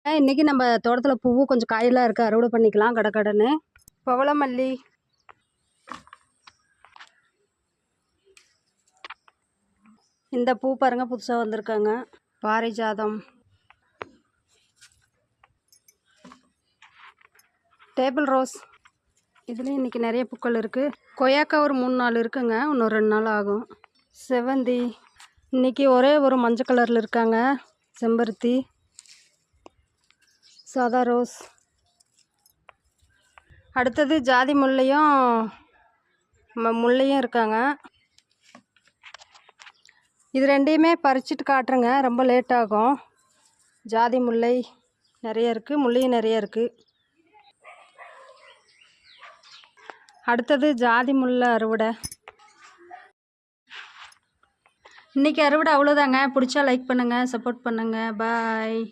இன்றைக்கி நம்ம தோட்டத்தில் பூவு கொஞ்சம் காயெல்லாம் இருக்குது, அறுவடை பண்ணிக்கலாம் கடன்னு. பவளமல்லி, இந்த பூ பாருங்கள் புதுசாக வந்திருக்காங்க. பாரிஜாதம், டேபிள் ரோஸ், இதுலேயும் இன்றைக்கி நிறைய பூக்கள் இருக்குது. கொய்யாக்கா ஒரு 3-4 இருக்குங்க, இன்னும் 2 நாள் ஆகும். செவந்தி, இன்றைக்கி ஒரே ஒரு மஞ்சள் கலரில் இருக்காங்க. செம்பருத்தி, சாதா ரோஸ், அடுத்தது ஜாதி முல்லையும் முல்லையும் இருக்காங்க. இது ரெண்டையுமே பறிச்சுட்டு காட்டுறேங்க, ரொம்ப லேட் ஆகும். ஜாதி முல்லை நிறைய இருக்குது, முல்லையும் நிறைய இருக்குது. அடுத்தது ஜாதி முல்லை அறுவடை. இன்றைக்கி அறுவடை அவ்வளோதாங்க. பிடிச்சா லைக் பண்ணுங்கள், சப்போர்ட் பண்ணுங்கள். பாய்.